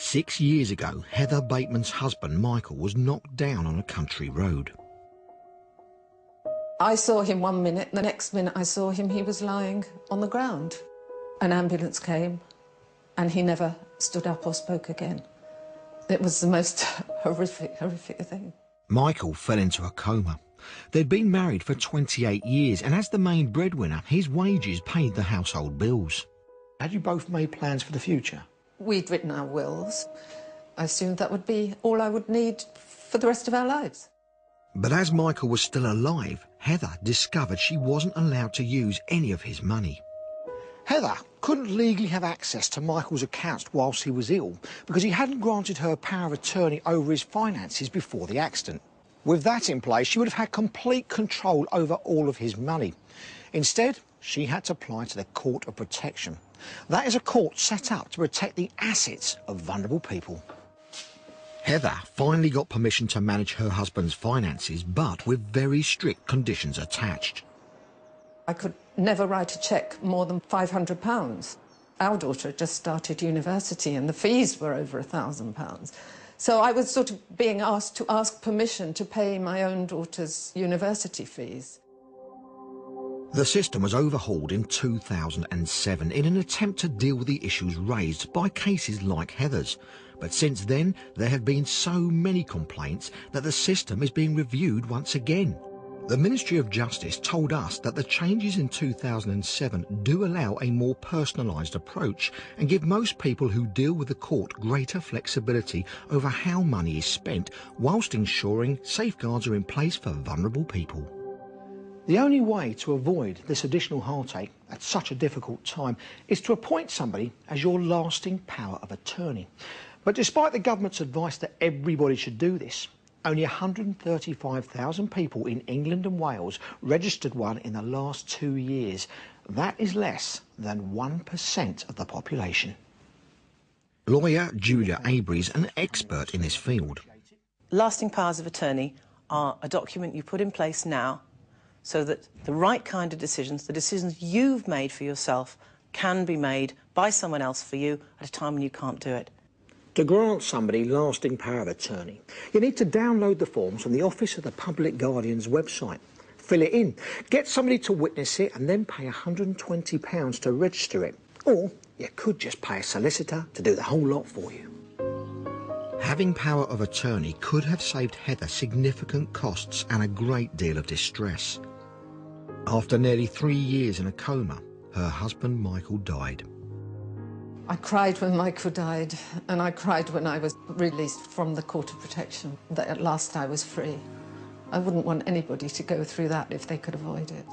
6 years ago, Heather Bateman's husband, Michael, was knocked down on a country road. I saw him 1 minute, the next minute I saw him, he was lying on the ground. An ambulance came and he never stood up or spoke again. It was the most horrific thing. Michael fell into a coma. They'd been married for 28 years, and as the main breadwinner, his wages paid the household bills. Had you both made plans for the future? We'd written our wills. I assumed that would be all I would need for the rest of our lives. But as Michael was still alive, Heather discovered she wasn't allowed to use any of his money. Heather couldn't legally have access to Michael's accounts whilst he was ill because he hadn't granted her power of attorney over his finances before the accident. With that in place, she would have had complete control over all of his money. Instead, she had to apply to the Court of Protection. That is a court set up to protect the assets of vulnerable people. Heather finally got permission to manage her husband's finances, but with very strict conditions attached. I could never write a cheque more than £500. Our daughter had just started university and the fees were over £1,000. So I was sort of being asked to ask permission to pay my own daughter's university fees. The system was overhauled in 2007 in an attempt to deal with the issues raised by cases like Heather's. But since then, there have been so many complaints that the system is being reviewed once again. The Ministry of Justice told us that the changes in 2007 do allow a more personalised approach and give most people who deal with the court greater flexibility over how money is spent, whilst ensuring safeguards are in place for vulnerable people. The only way to avoid this additional heartache at such a difficult time is to appoint somebody as your lasting power of attorney. But despite the government's advice that everybody should do this, only 135,000 people in England and Wales registered one in the last 2 years. That is less than 1% of the population. Lawyer Julia Avery is an expert in this field. Lasting powers of attorney are a document you put in place now so that the right kind of decisions, the decisions you've made for yourself, can be made by someone else for you at a time when you can't do it. To grant somebody lasting power of attorney, you need to download the forms from the Office of the Public Guardian's website, fill it in, get somebody to witness it and then pay £120 to register it. Or you could just pay a solicitor to do the whole lot for you. Having power of attorney could have saved Heather significant costs and a great deal of distress. After nearly 3 years in a coma, her husband Michael died. I cried when Michael died, and I cried when I was released from the Court of Protection, that at last I was free. I wouldn't want anybody to go through that if they could avoid it.